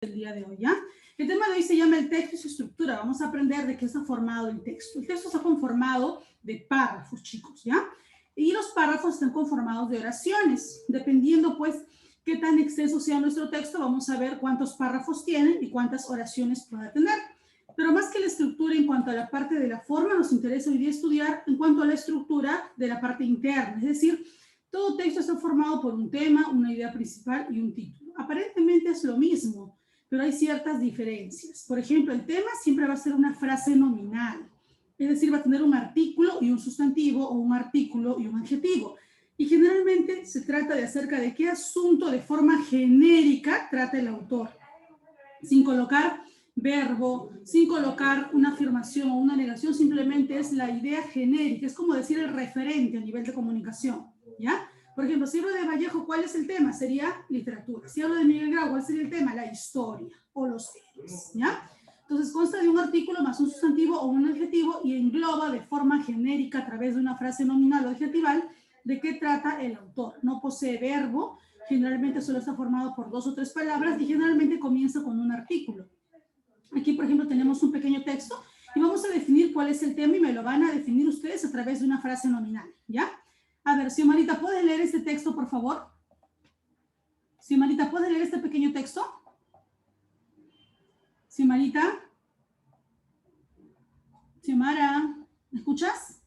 el día de hoy, ¿ya? El tema de hoy se llama el texto y su estructura. Vamos a aprender de qué está formado el texto. El texto está conformado de párrafos, chicos, ¿ya? Y los párrafos están conformados de oraciones. Dependiendo, pues, qué tan extenso sea nuestro texto, vamos a ver cuántos párrafos tiene y cuántas oraciones pueda tener. Pero más que la estructura en cuanto a la parte de la forma, nos interesa hoy día estudiar en cuanto a la estructura de la parte interna. Es decir, todo texto está formado por un tema, una idea principal y un título. Aparentemente es lo mismo, pero hay ciertas diferencias. Por ejemplo, el tema siempre va a ser una frase nominal. Es decir, va a tener un artículo y un sustantivo, o un artículo y un adjetivo. Y generalmente se trata de acerca de qué asunto de forma genérica trata el autor, sin colocar verbo, sin colocar una afirmación o una negación, simplemente es la idea genérica, es como decir el referente a nivel de comunicación, ¿ya? Por ejemplo, si hablo de Vallejo, ¿cuál es el tema? Sería literatura. Si hablo de Miguel Grau, ¿cuál sería el tema? La historia o los héroes, ¿ya? Entonces consta de un artículo más un sustantivo o un adjetivo y engloba de forma genérica a través de una frase nominal o adjetival de qué trata el autor. No posee verbo, generalmente solo está formado por 2 o 3 palabras y generalmente comienza con un artículo. Aquí, por ejemplo, tenemos un pequeño texto y vamos a definir cuál es el tema y me lo van a definir ustedes a través de una frase nominal, ¿ya? A ver, Xiomarita, ¿puedes leer este texto, por favor? Xiomarita, ¿puedes leer este pequeño texto? Xiomarita. Xiomara, ¿me escuchas?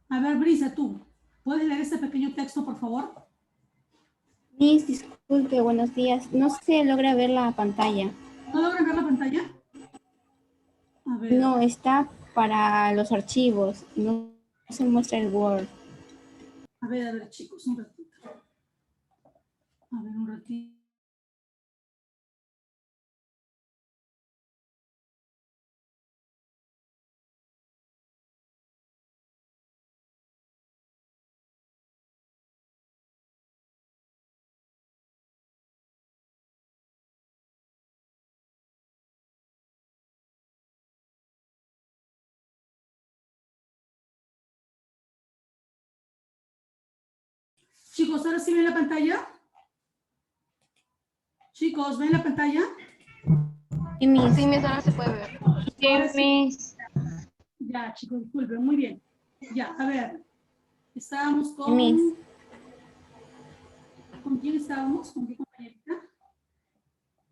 A ver, Brisa, tú, ¿puedes leer este pequeño texto, por favor? Miss, disculpe, buenos días. No se logra ver la pantalla. ¿No logran ver la pantalla? A ver. No, está para los archivos. No se muestra el Word. A ver, chicos, un ratito. A ver, un ratito. Chicos, ¿ahora sí ven la pantalla? Chicos, ¿ven la pantalla? Sí, Miss. Sí, Miss, ahora se puede ver. Sí, Miss. Ya, chicos, disculpen, muy bien. Ya, a ver. Estábamos con... Miss. ¿Con quién estábamos? ¿Con qué compañerita?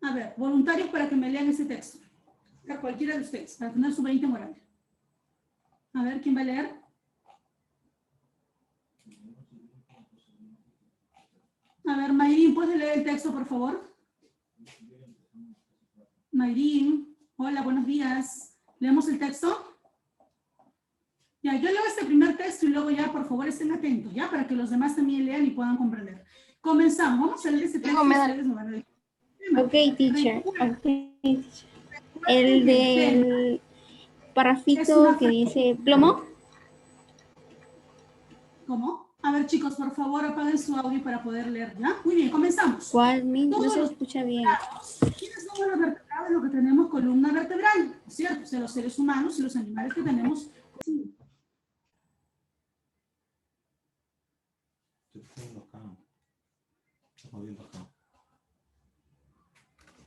A ver, voluntarios para que me lean ese texto. A cualquiera de ustedes, para tener su 20 moral. A ver, ¿quién va a leer? A ver, Mayrín, ¿puedes leer el texto, por favor? Mayrín, hola, buenos días. ¿Leemos el texto? Ya, yo leo este primer texto y luego ya, por favor, estén atentos, ¿ya? Para que los demás también lean y puedan comprender. Comenzamos. Vamos a leer este texto y ustedes me van a decir. Ok, teacher. Okay, teacher. El del parrafito que dice plomo. ¿Cómo? A ver, chicos, por favor, apaguen su audio para poder leer, ¿ya? Muy bien, comenzamos. ¿Cuál, Miss? No se escucha bien. ¿Quiénes son los vertebrados? Los que tenemos columna vertebral, ¿cierto? O sea, los seres humanos y los animales que tenemos. Sí.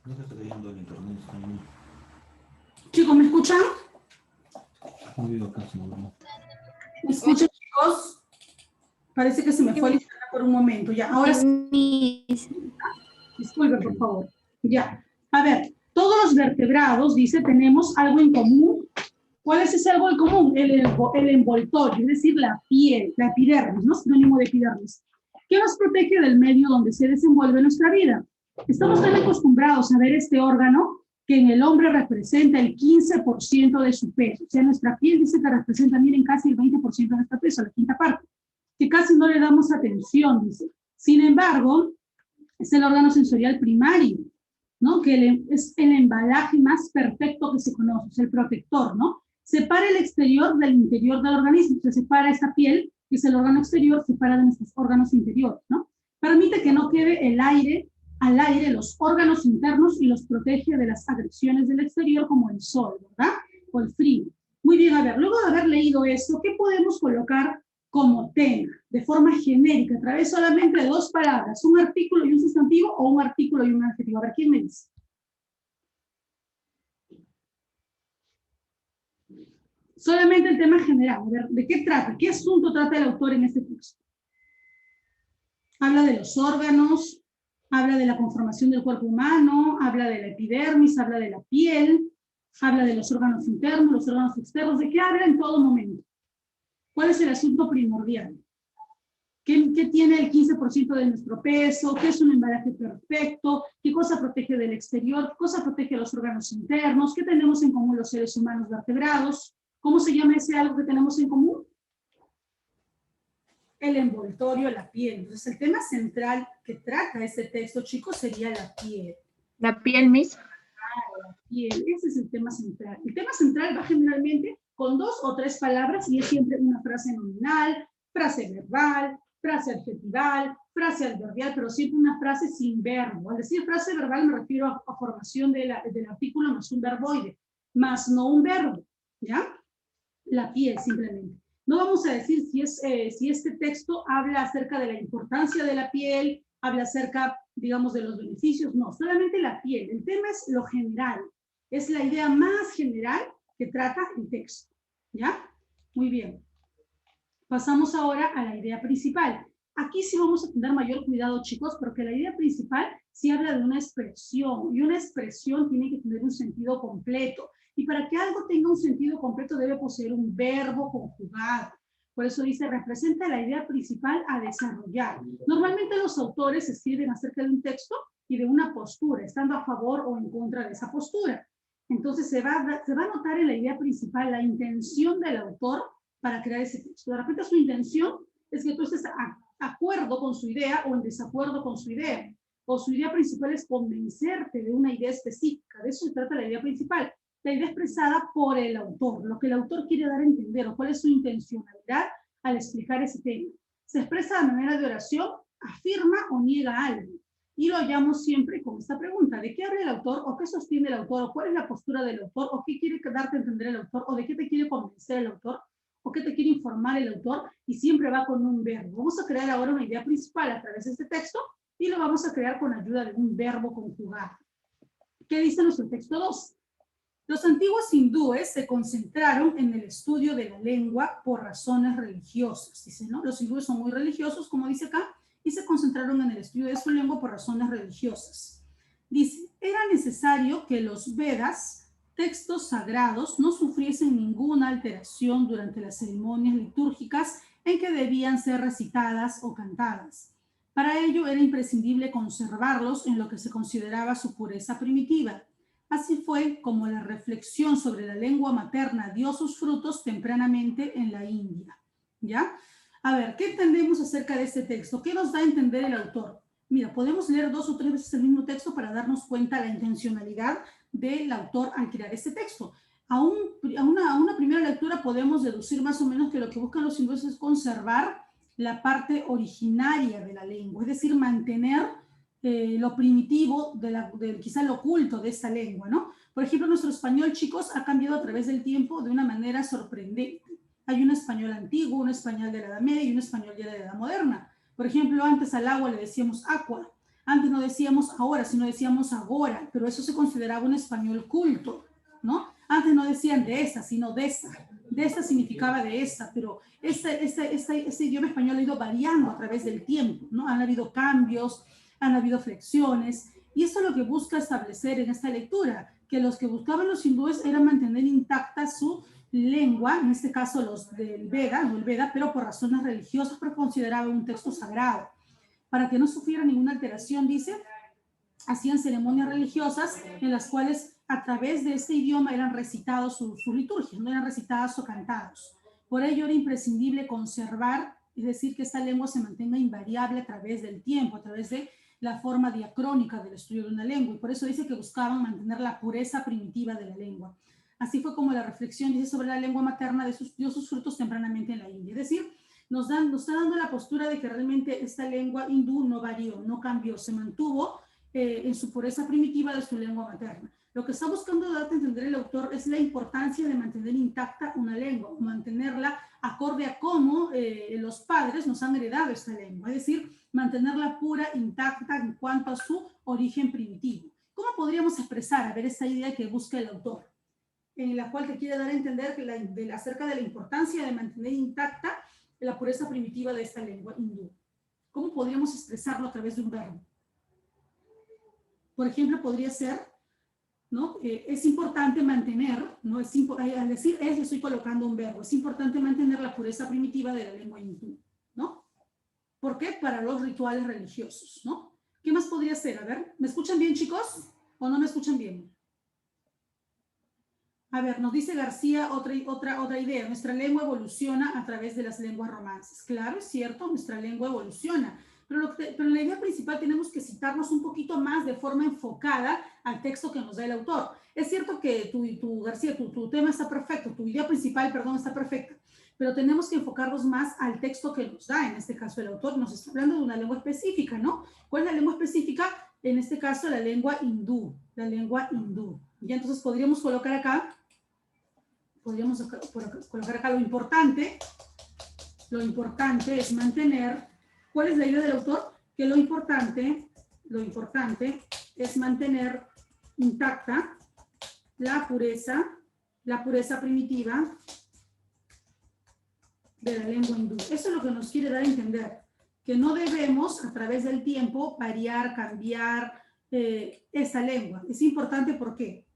No se está leyendo el internet. Chicos, ¿me escuchan? ¿Me escuchan, chicos? Parece que se me fue el internet por un momento. Ya, ahora sí. Disculpen, por favor. Ya. A ver, todos los vertebrados, dice, tenemos algo en común. ¿Cuál es ese algo en común? El envoltorio, es decir, la piel, la epidermis, ¿no? Sinónimo de epidermis. ¿Qué nos protege del medio donde se desenvuelve nuestra vida? Estamos tan acostumbrados a ver este órgano que en el hombre representa el 15% de su peso. O sea, nuestra piel dice que representa, miren, casi el 20% de nuestro peso, la quinta parte, que casi no le damos atención, dice. Sin embargo, es el órgano sensorial primario, ¿no? Que es el embalaje más perfecto que se conoce, es el protector, ¿no? Separa el exterior del interior del organismo, se separa esa piel, que es el órgano exterior, separa de nuestros órganos interiores, ¿no? Permite que no quede el aire, al aire los órganos internos y los protege de las agresiones del exterior como el sol, ¿verdad? O el frío. Muy bien, a ver, luego de haber leído esto, ¿qué podemos colocar como tema, de forma genérica, a través solamente de dos palabras, un artículo y un sustantivo, o un artículo y un adjetivo. A ver, ¿quién me dice? Solamente el tema general. A ver, ¿de qué trata? ¿Qué asunto trata el autor en este texto? Habla de los órganos, habla de la conformación del cuerpo humano, habla de la epidermis, habla de la piel, habla de los órganos internos, los órganos externos. ¿De qué habla en todo momento? ¿Cuál es el asunto primordial? ¿Qué tiene el 15% de nuestro peso? ¿Qué es un embarazo perfecto? ¿Qué cosa protege del exterior? ¿Qué cosa protege los órganos internos? ¿Qué tenemos en común los seres humanos vertebrados? ¿Cómo se llama ese algo que tenemos en común? El envoltorio, la piel. Entonces, el tema central que trata este texto, chicos, sería la piel. La piel, Miss. La piel, ese es el tema central. El tema central va generalmente con 2 o 3 palabras y es siempre una frase nominal, frase verbal, frase adjetival, frase adverbial, pero siempre una frase sin verbo. Al decir frase verbal me refiero a formación del artículo más un verboide, más no un verbo, ¿ya? La piel simplemente. No vamos a decir si este texto habla acerca de la importancia de la piel, habla acerca, digamos, de los beneficios, no, solamente la piel. El tema es lo general, es la idea más general que trata el texto, ¿ya? Muy bien. Pasamos ahora a la idea principal. Aquí sí vamos a tener mayor cuidado, chicos, porque la idea principal sí habla de una expresión, y una expresión tiene que tener un sentido completo. Y para que algo tenga un sentido completo debe poseer un verbo conjugado. Por eso dice, representa la idea principal a desarrollar. Normalmente los autores escriben acerca de un texto y de una postura, estando a favor o en contra de esa postura. Entonces se va a notar en la idea principal la intención del autor para crear ese texto. De repente su intención es que tú estés de acuerdo con su idea o en desacuerdo con su idea. O su idea principal es convencerte de una idea específica. De eso se trata la idea principal. La idea expresada por el autor, lo que el autor quiere dar a entender o cuál es su intencionalidad al explicar ese tema. Se expresa de manera de oración, afirma o niega algo. Y lo hallamos siempre con esta pregunta, ¿de qué habla el autor o qué sostiene el autor o cuál es la postura del autor o qué quiere darte a entender el autor o de qué te quiere convencer el autor o qué te quiere informar el autor? Y siempre va con un verbo. Vamos a crear ahora una idea principal a través de este texto y lo vamos a crear con ayuda de un verbo conjugado. ¿Qué dice nuestro texto 2? Los antiguos hindúes se concentraron en el estudio de la lengua por razones religiosas. Dice, ¿no? Los hindúes son muy religiosos, como dice acá, y se concentraron en el estudio de su lengua por razones religiosas. Dice, era necesario que los Vedas, textos sagrados, no sufriesen ninguna alteración durante las ceremonias litúrgicas en que debían ser recitadas o cantadas. Para ello era imprescindible conservarlos en lo que se consideraba su pureza primitiva. Así fue como la reflexión sobre la lengua materna dio sus frutos tempranamente en la India. ¿Ya? A ver, ¿qué entendemos acerca de este texto? ¿Qué nos da a entender el autor? Mira, podemos leer 2 o 3 veces el mismo texto para darnos cuenta de la intencionalidad del autor al crear este texto. A una primera lectura podemos deducir más o menos que lo que buscan los hindúes es conservar la parte originaria de la lengua, es decir, mantener lo primitivo, quizá lo oculto de esta lengua, ¿no? Por ejemplo, nuestro español, chicos, ha cambiado a través del tiempo de una manera sorprendente. Hay un español antiguo, un español de la Edad Media y un español ya de la Edad Moderna. Por ejemplo, antes al agua le decíamos aqua, antes no decíamos ahora, sino decíamos agora, pero eso se consideraba un español culto, ¿no? Antes no decían de esta, sino de esta. De esta significaba de esta, pero este idioma español ha ido variando a través del tiempo, ¿no? Han habido cambios, han habido flexiones, y eso es lo que busca establecer en esta lectura, que los que buscaban los hindúes era mantener intacta su lengua, en este caso los del Veda, no el Veda, pero por razones religiosas, pero consideraba un texto sagrado. Para que no sufriera ninguna alteración, dice, hacían ceremonias religiosas en las cuales a través de este idioma eran recitados sus liturgias, no eran recitadas o cantados. Por ello era imprescindible conservar, es decir, que esta lengua se mantenga invariable a través del tiempo, a través de la forma diacrónica del estudio de una lengua, y por eso dice que buscaban mantener la pureza primitiva de la lengua. Así fue como la reflexión dice sobre la lengua materna dio sus frutos tempranamente en la India. Es decir, nos está dando la postura de que realmente esta lengua hindú no varió, no cambió, se mantuvo en su pureza primitiva de su lengua materna. Lo que está buscando darte a entender el autor es la importancia de mantener intacta una lengua, mantenerla acorde a cómo los padres nos han heredado esta lengua, es decir, mantenerla pura, intacta en cuanto a su origen primitivo. ¿Cómo podríamos expresar, a ver, esta idea que busca el autor? En la cual te quiere dar a entender que acerca de la importancia de mantener intacta la pureza primitiva de esta lengua hindú. ¿Cómo podríamos expresarlo a través de un verbo? Por ejemplo, podría ser, ¿no? Es importante mantener, ¿no? Al decir es, estoy colocando un verbo. Es importante mantener la pureza primitiva de la lengua hindú, ¿no? ¿Por qué? Para los rituales religiosos, ¿no? ¿Qué más podría ser? A ver, ¿me escuchan bien, chicos? ¿O no me escuchan bien? A ver, nos dice García otra idea. Nuestra lengua evoluciona a través de las lenguas romances. Claro, es cierto, nuestra lengua evoluciona. Pero en la idea principal tenemos que citarnos un poquito más de forma enfocada al texto que nos da el autor. Es cierto que García, tu tema está perfecto, tu idea principal, perdón, está perfecta. Pero tenemos que enfocarnos más al texto que nos da, en este caso el autor nos está hablando de una lengua específica, ¿no? ¿Cuál es la lengua específica? En este caso la lengua hindú, Y entonces podríamos colocar acá lo importante es mantener, ¿cuál es la idea del autor? Que lo importante es mantener intacta la pureza primitiva de la lengua hindú. Eso es lo que nos quiere dar a entender, que no debemos a través del tiempo variar, cambiar esta lengua. Es importante, ¿por qué?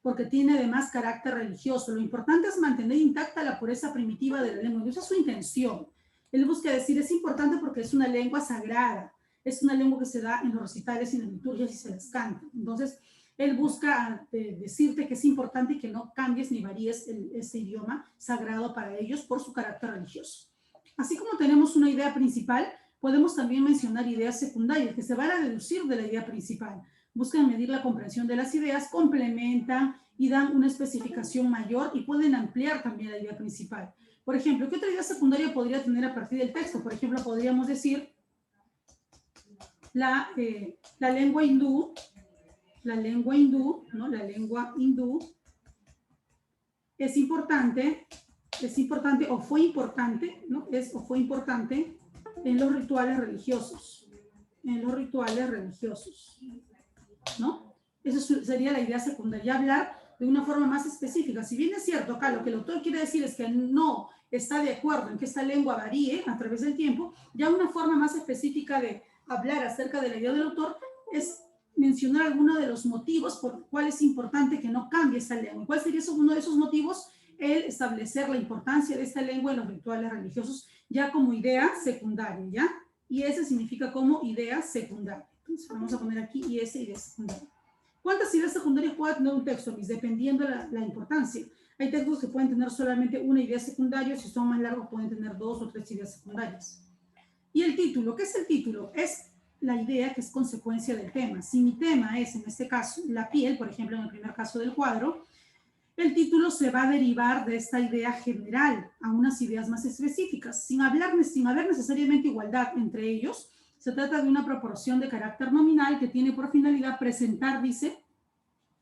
Porque tiene además carácter religioso. Lo importante es mantener intacta la pureza primitiva de la lengua. Esa es su intención. Él busca decir, es importante porque es una lengua sagrada, es una lengua que se da en los recitales y en las liturgias y se les canta. Entonces, él busca decirte que es importante y que no cambies ni varíes ese idioma sagrado para ellos por su carácter religioso. Así como tenemos una idea principal, podemos también mencionar ideas secundarias que se van a deducir de la idea principal. Buscan medir la comprensión de las ideas, complementan y dan una especificación mayor y pueden ampliar también la idea principal. Por ejemplo, ¿qué otra idea secundaria podría tener a partir del texto? Por ejemplo, podríamos decir la lengua hindú, ¿no? La lengua hindú es importante o fue importante, ¿no? Fue importante en los rituales religiosos, ¿no? Eso sería la idea secundaria, hablar de una forma más específica. Si bien es cierto acá lo que el autor quiere decir es que no está de acuerdo en que esta lengua varíe a través del tiempo, ya una forma más específica de hablar acerca de la idea del autor es mencionar algunos de los motivos por cuál es importante que no cambie esta lengua. ¿Cuál sería uno de esos motivos? El establecer la importancia de esta lengua en los rituales religiosos ya como idea secundaria, ¿ya? Y ese significa como idea secundaria. Entonces vamos a poner aquí y ese idea secundaria. ¿Cuántas ideas secundarias puede tener un texto? Dependiendo de la importancia. Hay textos que pueden tener solamente una idea secundaria, si son más largos pueden tener 2 o 3 ideas secundarias. Y el título, ¿qué es el título? Es la idea que es consecuencia del tema. Si mi tema es, en este caso, la piel, por ejemplo, en el primer caso del cuadro, el título se va a derivar de esta idea general a unas ideas más específicas, sin haber necesariamente igualdad entre ellos. Se trata de una proporción de carácter nominal que tiene por finalidad presentar, dice,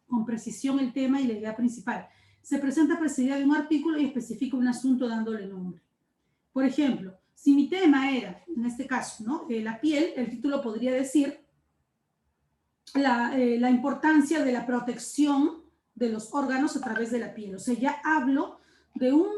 con precisión el tema y la idea principal. Se presenta precedida de un artículo y especifica un asunto dándole nombre. Por ejemplo, si mi tema era, en este caso, ¿no? La piel, el título podría decir la importancia de la protección de los órganos a través de la piel. O sea, ya hablo de un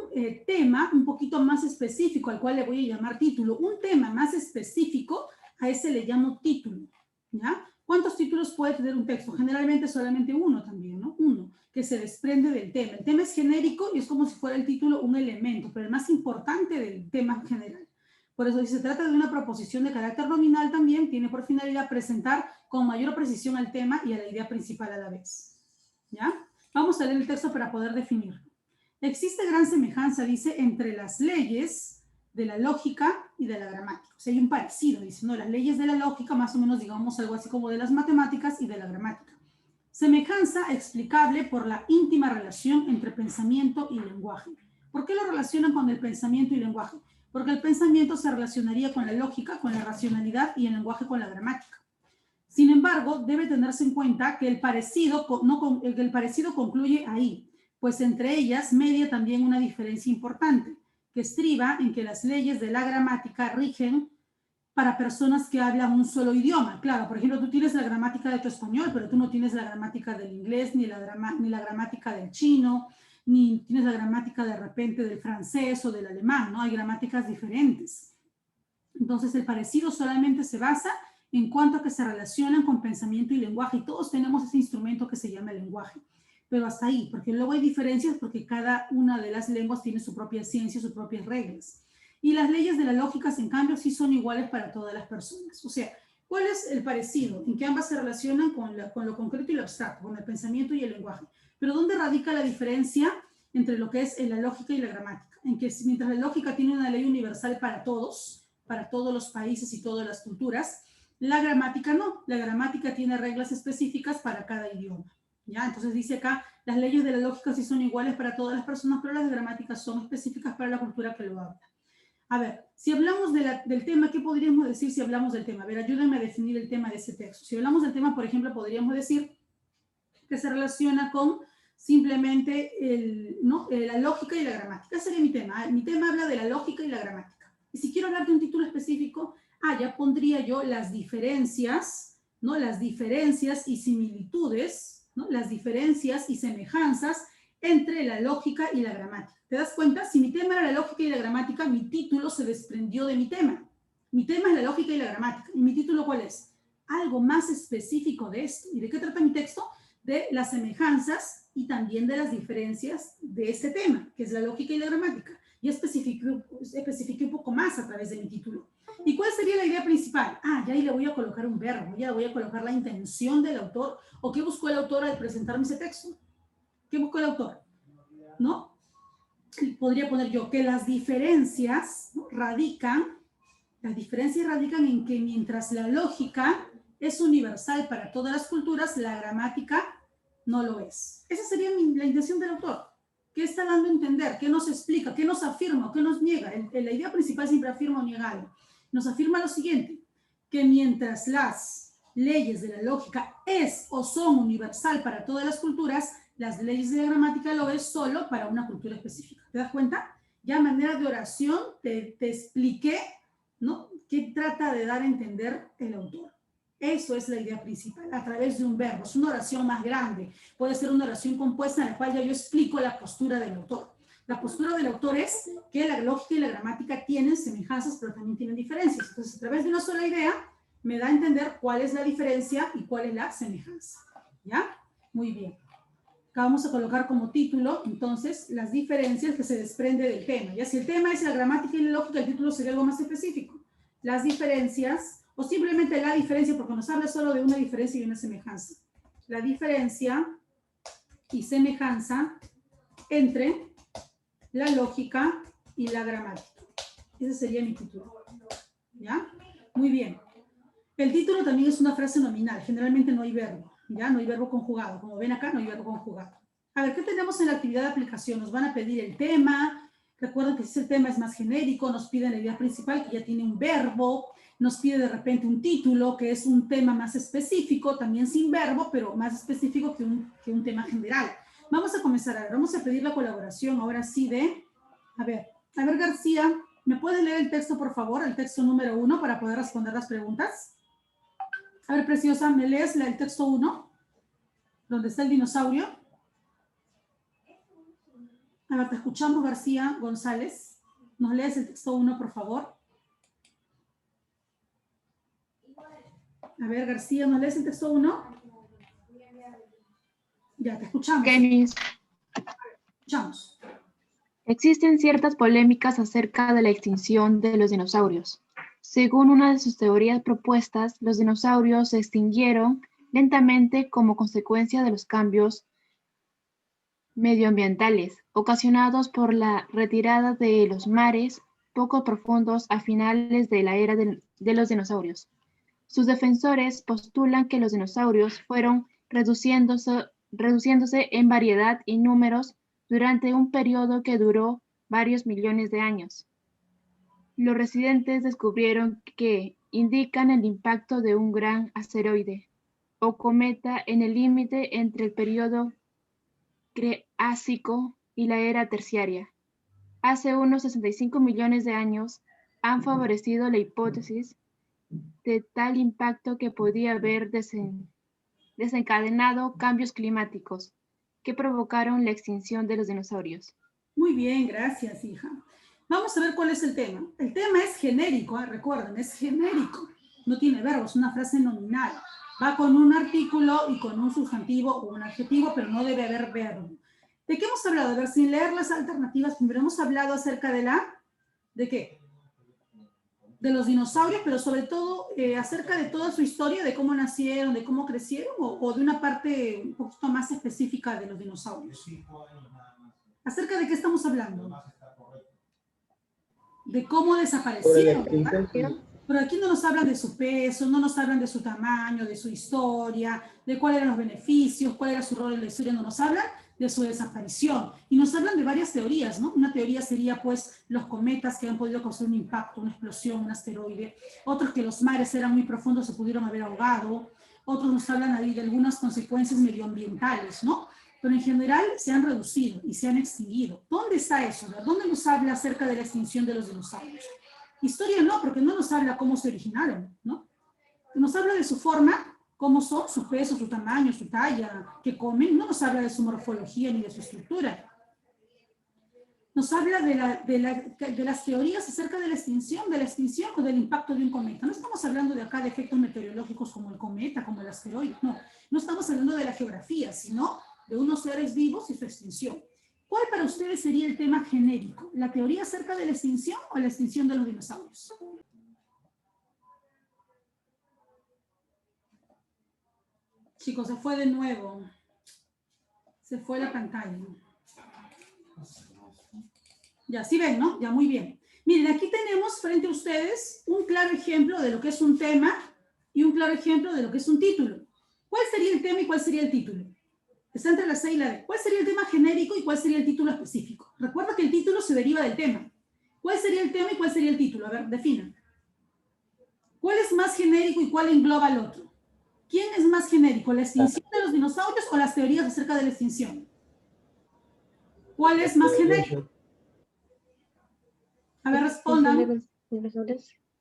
tema un poquito más específico al cual le voy a llamar título. Un tema más específico, a ese le llamo título, ¿ya? ¿Cuántos títulos puede tener un texto? Generalmente solamente uno también, ¿no? Uno, que se desprende del tema. El tema es genérico y es como si fuera el título un elemento, pero el más importante del tema general. Por eso, si se trata de una proposición de carácter nominal también, tiene por finalidad presentar con mayor precisión al tema y a la idea principal a la vez, ¿ya? Vamos a leer el texto para poder definirlo. Existe gran semejanza, dice, entre las leyes de la lógica y de la gramática. O sea, hay un parecido, dice, ¿no? Las leyes de la lógica, más o menos, digamos, algo así como de las matemáticas y de la gramática. Semejanza explicable por la íntima relación entre pensamiento y lenguaje. ¿Por qué lo relacionan con el pensamiento y lenguaje? Porque el pensamiento se relacionaría con la lógica, con la racionalidad y el lenguaje con la gramática. Sin embargo, debe tenerse en cuenta que el parecido, que el parecido concluye ahí, pues entre ellas media también una diferencia importante, que estriba en que las leyes de la gramática rigen para personas que hablan un solo idioma. Claro, por ejemplo, tú tienes la gramática de tu español, pero tú no tienes la gramática del inglés, ni la gramática del chino, ni tienes la gramática de repente del francés o del alemán, ¿no? Hay gramáticas diferentes. Entonces, el parecido solamente se basa en cuanto a que se relacionan con pensamiento y lenguaje, y todos tenemos ese instrumento que se llama el lenguaje. Pero hasta ahí, porque luego hay diferencias porque cada una de las lenguas tiene su propia ciencia, sus propias reglas. Y las leyes de la lógica, en cambio, sí son iguales para todas las personas. O sea, ¿cuál es el parecido? En que ambas se relacionan con lo concreto y lo abstracto, con el pensamiento y el lenguaje. Pero ¿dónde radica la diferencia entre lo que es la lógica y la gramática? En que mientras la lógica tiene una ley universal para todos los países y todas las culturas, la gramática no. La gramática tiene reglas específicas para cada idioma. ¿Ya? Entonces dice acá, las leyes de la lógica sí son iguales para todas las personas, pero las gramáticas son específicas para la cultura que lo habla. A ver, si hablamos del tema, ¿qué podríamos decir si hablamos del tema? A ver, ayúdenme a definir el tema de ese texto. Si hablamos del tema, por ejemplo, podríamos decir que se relaciona con simplemente la lógica y la gramática. Ese sería mi tema. Mi tema habla de la lógica y la gramática. Y si quiero hablar de un título específico, ya pondría yo las diferencias, ¿no? Las diferencias y similitudes, ¿no? Las diferencias y semejanzas entre la lógica y la gramática. ¿Te das cuenta? Si mi tema era la lógica y la gramática, mi título se desprendió de mi tema. Mi tema es la lógica y la gramática. ¿Y mi título cuál es? Algo más específico de esto. ¿Y de qué trata mi texto? De las semejanzas y también de las diferencias de este tema, que es la lógica y la gramática. Y especifiqué un poco más a través de mi título. ¿Y cuál sería la idea principal? Ya ahí le voy a colocar un verbo, ya le voy a colocar la intención del autor, o qué buscó el autor al presentarme ese texto. ¿Qué buscó el autor? ¿No? Podría poner yo que las diferencias, ¿no? radican en que mientras la lógica es universal para todas las culturas, la gramática no lo es. Esa sería la intención del autor. ¿Qué está dando a entender? ¿Qué nos explica? ¿Qué nos afirma? ¿Qué nos niega? La idea principal siempre afirma o niega algo. Nos afirma lo siguiente, que mientras las leyes de la lógica es o son universal para todas las culturas, las leyes de la gramática lo es solo para una cultura específica. ¿Te das cuenta? Ya a manera de oración te expliqué, ¿no? ¿Qué trata de dar a entender el autor? Eso es la idea principal, a través de un verbo. Es una oración más grande. Puede ser una oración compuesta en la cual ya yo explico la postura del autor. La postura del autor es que la lógica y la gramática tienen semejanzas, pero también tienen diferencias. Entonces, a través de una sola idea, me da a entender cuál es la diferencia y cuál es la semejanza. ¿Ya? Muy bien. Acá vamos a colocar como título, entonces, las diferencias que se desprende del tema. Ya si el tema es la gramática y la lógica, el título sería algo más específico. Las diferencias, o simplemente la diferencia, porque nos habla solo de una diferencia y una semejanza. La diferencia y semejanza entre la lógica y la gramática. Ese sería mi título. ¿Ya? Muy bien. El título también es una frase nominal. Generalmente no hay verbo. ¿Ya? No hay verbo conjugado. Como ven acá, no hay verbo conjugado. A ver, ¿qué tenemos en la actividad de aplicación? Nos van a pedir el tema. Recuerden que si el tema es más genérico, nos piden la idea principal, que ya tiene un verbo. Nos pide de repente un título, que es un tema más específico, también sin verbo, pero más específico que un tema general. Vamos a comenzar. A ver, vamos a pedir la colaboración ahora sí de... A ver, García, ¿me puedes leer el texto, por favor? El texto número 1 para poder responder las preguntas. A ver, preciosa, ¿me lees el texto 1? ¿Dónde está el dinosaurio? A ver, te escuchamos, García González. ¿Nos lees el texto 1, por favor? A ver, García, ¿nos lees el texto 1? Ya, te escuchamos. Kenis. Escuchamos. Existen ciertas polémicas acerca de la extinción de los dinosaurios. Según una de sus teorías propuestas, los dinosaurios se extinguieron lentamente como consecuencia de los cambios medioambientales ocasionados por la retirada de los mares poco profundos a finales de la era de los dinosaurios. Sus defensores postulan que los dinosaurios fueron reduciéndose en variedad y números durante un periodo que duró varios millones de años. Los residentes descubrieron que indican el impacto de un gran asteroide o cometa en el límite entre el periodo Cretácico y la era terciaria. Hace unos 65 millones de años han favorecido la hipótesis de tal impacto que podía haber desencadenado cambios climáticos que provocaron la extinción de los dinosaurios. Muy bien, gracias, hija. Vamos a ver cuál es el tema. El tema es genérico, recuerden, es genérico. No tiene verbo, es una frase nominal. Va con un artículo y con un sustantivo o un adjetivo, pero no debe haber verbo. ¿De qué hemos hablado? A ver, sin leer las alternativas, primero hemos hablado acerca de ¿de qué? De los dinosaurios, pero sobre todo acerca de toda su historia, de cómo nacieron, de cómo crecieron, o de una parte un poquito más específica de los dinosaurios. ¿Acerca de qué estamos hablando? De cómo desaparecieron, ¿verdad? Pero aquí no nos hablan de su peso, no nos hablan de su tamaño, de su historia, de cuáles eran los beneficios, cuál era su rol en la historia, no nos hablan de su desaparición. Y nos hablan de varias teorías, ¿no? Una teoría sería, pues, los cometas que han podido causar un impacto, una explosión, un asteroide. Otros que los mares eran muy profundos, se pudieron haber ahogado. Otros nos hablan ahí de algunas consecuencias medioambientales, ¿no? Pero en general se han reducido y se han extinguido. ¿Dónde está eso? ¿Dónde nos habla acerca de la extinción de los dinosaurios? Historia no, porque no nos habla cómo se originaron, ¿no? Nos habla de su forma, cómo son, su peso, su tamaño, su talla, qué comen, no nos habla de su morfología ni de su estructura. Nos habla de las teorías acerca de la extinción o del impacto de un cometa. No estamos hablando de acá de efectos meteorológicos como el cometa, como el asteroide, no. No estamos hablando de la geografía, sino de unos seres vivos y su extinción. ¿Cuál para ustedes sería el tema genérico? ¿La teoría acerca de la extinción o la extinción de los dinosaurios? Chicos, se fue de nuevo. Se fue la pantalla. Ya, sí ven, ¿no? Ya, muy bien. Miren, aquí tenemos frente a ustedes un claro ejemplo de lo que es un tema y un claro ejemplo de lo que es un título. ¿Cuál sería el tema y cuál sería el título? Está entre la C y la D. ¿Cuál sería el tema genérico y cuál sería el título específico? Recuerda que el título se deriva del tema. ¿Cuál sería el tema y cuál sería el título? A ver, definan. ¿Cuál es más genérico y cuál engloba al otro? ¿Quién es más genérico, la extinción de los dinosaurios o las teorías acerca de la extinción? ¿Cuál es más genérico? A ver, respondan.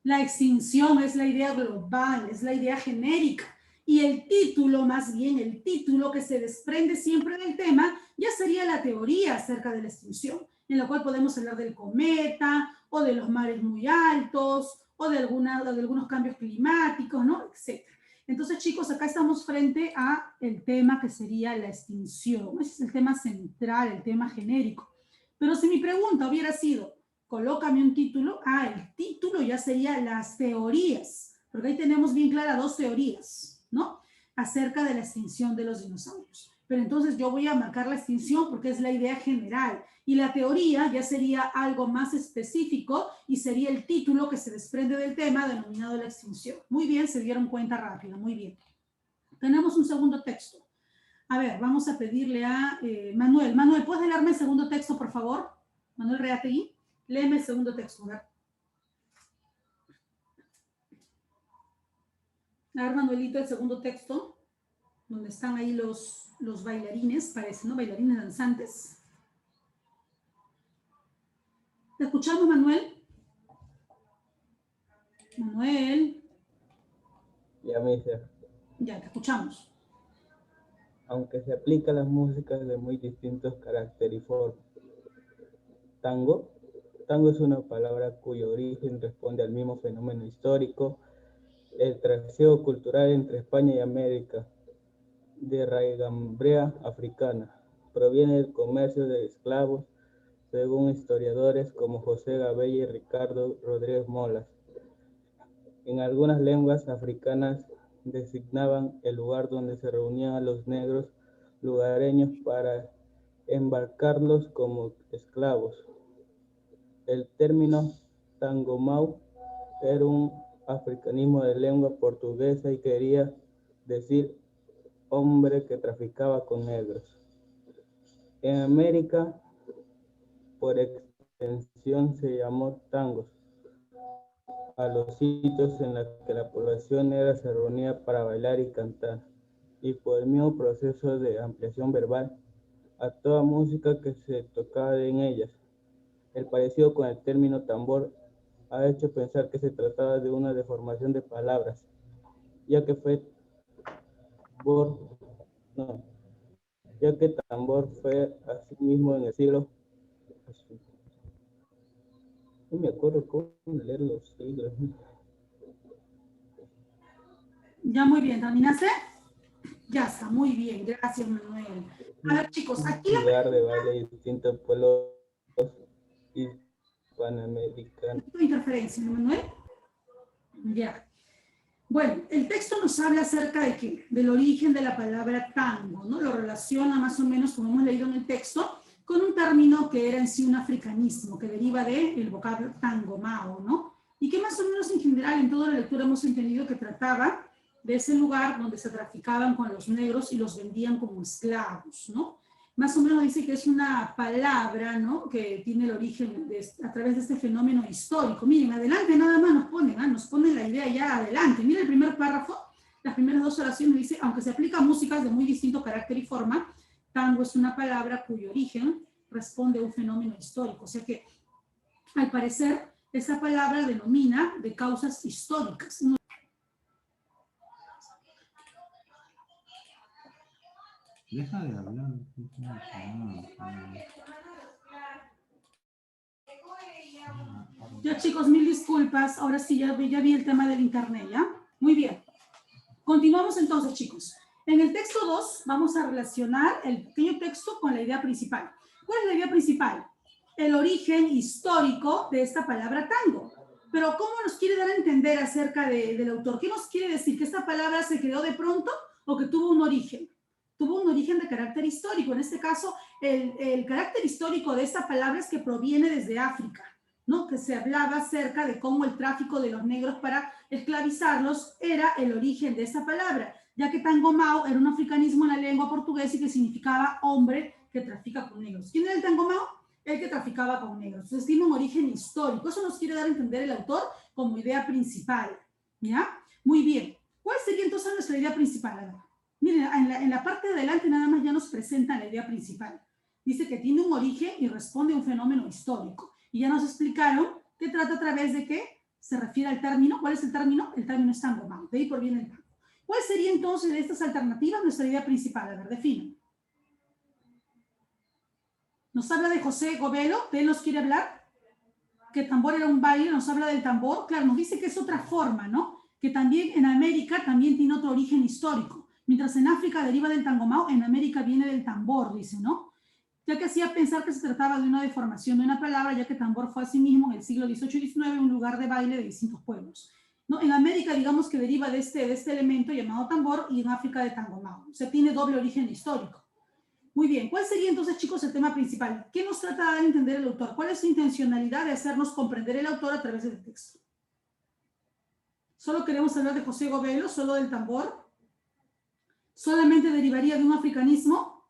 La extinción es la idea global, es la idea genérica. Y el título, más bien el título que se desprende siempre del tema, ya sería la teoría acerca de la extinción, en la cual podemos hablar del cometa, o de los mares muy altos, o de algunos cambios climáticos, ¿no? Etcétera. Entonces, chicos, acá estamos frente a el tema que sería la extinción. Ese es el tema central, el tema genérico. Pero si mi pregunta hubiera sido, colócame un título, el título ya sería las teorías, porque ahí tenemos bien claras dos teorías, ¿no? Acerca de la extinción de los dinosaurios. Pero entonces yo voy a marcar la extinción porque es la idea general. Y la teoría ya sería algo más específico y sería el título que se desprende del tema denominado la extinción. Muy bien, se dieron cuenta rápido, muy bien. Tenemos un segundo texto. A ver, vamos a pedirle a Manuel. Manuel, ¿puedes leerme el segundo texto, por favor? Manuel Reategui, léeme el segundo texto. A ver, Manuelito, el segundo texto, donde están ahí los bailarines, parece, ¿no? Bailarines danzantes. ¿Te escuchamos, Manuel? Manuel. Ya me dice. Ya, te escuchamos. Aunque se aplica a las músicas de muy distintos caracteres y formas. Tango. Tango es una palabra cuyo origen responde al mismo fenómeno histórico, el trasiego cultural entre España y América, de raigambre africana. Proviene del comercio de esclavos, según historiadores como José Gabella y Ricardo Rodríguez Molas. En algunas lenguas africanas designaban el lugar donde se reunían a los negros lugareños para embarcarlos como esclavos. El término tangomau era un africanismo de lengua portuguesa y quería decir hombre que traficaba con negros. En América, por extensión, se llamó tangos a los sitios en los que la población negra se reunía para bailar y cantar. y por el mismo proceso de ampliación verbal a toda música que se tocaba en ellas. El parecido con el término tambor ha hecho pensar que se trataba de una deformación de palabras, ya que no, tambor fue asimismo en el siglo, no me acuerdo cómo leer los siglos. Ya muy bien, ¿terminaste? Ya está, muy bien, gracias Manuel. A ver chicos, aquí la Lugar de baile de distintos pueblos hispanoamericanos. interferencia, ¿no, Manuel? Ya. Bueno, el texto nos habla acerca de qué? Del origen de la palabra tango, ¿no? Lo relaciona más o menos, como hemos leído en el texto, con un término que era en sí un africanismo, que deriva del vocablo tango mao, ¿no? Y que más o menos en general en toda la lectura hemos entendido que trataba de ese lugar donde se traficaban con los negros y los vendían como esclavos, ¿no? Más o menos dice que es una palabra, ¿no? Que tiene el origen a través de este fenómeno histórico. Miren, adelante nada más nos ponen la idea ya adelante. Miren el primer párrafo, las primeras dos oraciones dice, aunque se aplica a músicas de muy distinto carácter y forma, tango es una palabra cuyo origen responde a un fenómeno histórico. O sea que, al parecer, esa palabra denomina de causas históricas. Deja de hablar. Ya chicos, mil disculpas. Ahora sí, ya vi el tema del internet, ¿ya? Muy bien. Continuamos entonces, chicos. En el texto 2 vamos a relacionar el pequeño texto con la idea principal. ¿Cuál es la idea principal? El origen histórico de esta palabra tango. Pero ¿cómo nos quiere dar a entender acerca del autor? ¿Qué nos quiere decir? ¿Que esta palabra se creó de pronto o que tuvo un origen? Tuvo un origen de carácter histórico. En este caso, el carácter histórico de esta palabra es que proviene desde África, ¿no? Que se hablaba acerca de cómo el tráfico de los negros para esclavizarlos era el origen de esa palabra, ya que tangomao era un africanismo en la lengua portuguesa y que significaba hombre que trafica con negros. ¿Quién era el tangomao? El que traficaba con negros. Entonces tiene un origen histórico. Eso nos quiere dar a entender el autor como idea principal, ¿ya? Muy bien. ¿Cuál sería entonces nuestra idea principal? Miren, en la parte de adelante nada más ya nos presenta la idea principal. Dice que tiene un origen y responde a un fenómeno histórico. Y ya nos explicaron que trata a través de qué se refiere al término. ¿Cuál es el término? El término es tango mao. De ahí proviene el tango. ¿Cuál sería entonces de estas alternativas nuestra idea principal? A ver, definen. Nos habla de José Govelo, ¿de él nos quiere hablar? Que tambor era un baile, nos habla del tambor. Claro, nos dice que es otra forma, ¿no? Que también en América también tiene otro origen histórico. Mientras en África deriva del tangomao, en América viene del tambor, dice, ¿no? Ya que hacía pensar que se trataba de una deformación de una palabra, ya que tambor fue asimismo en el siglo XVIII y XIX un lugar de baile de distintos pueblos. ¿No? En América, digamos que deriva de este elemento llamado tambor y en África de tangomao. O sea, tiene doble origen histórico. Muy bien, ¿cuál sería entonces, chicos, el tema principal? ¿Qué nos trata de dar a entender el autor? ¿Cuál es su intencionalidad de hacernos comprender el autor a través del texto? ¿Solo queremos hablar de José Govelo, solo del tambor? ¿Solamente derivaría de un africanismo?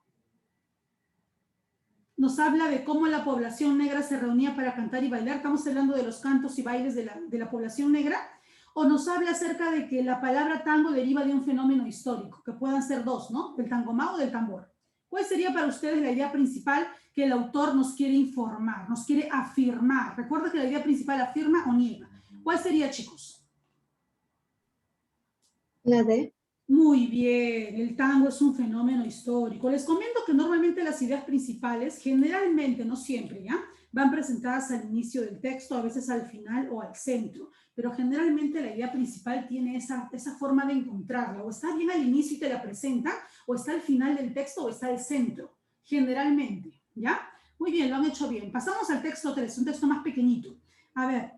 Nos habla de cómo la población negra se reunía para cantar y bailar. Estamos hablando de los cantos y bailes de la población negra. O nos habla acerca de que la palabra tango deriva de un fenómeno histórico, que puedan ser dos, ¿no? Del tangomao o del tambor. ¿Cuál sería para ustedes la idea principal que el autor nos quiere informar, nos quiere afirmar? Recuerda que la idea principal afirma o niega. ¿Cuál sería, chicos? La D. Muy bien, el tango es un fenómeno histórico. Les comento que normalmente las ideas principales, generalmente, no siempre, ¿ya? Van presentadas al inicio del texto, a veces al final o al centro, pero generalmente la idea principal tiene esa forma de encontrarla, o está bien al inicio y te la presenta, o está al final del texto, o está al centro, generalmente, ¿ya? Muy bien, lo han hecho bien. Pasamos al texto 3, un texto más pequeñito. A ver,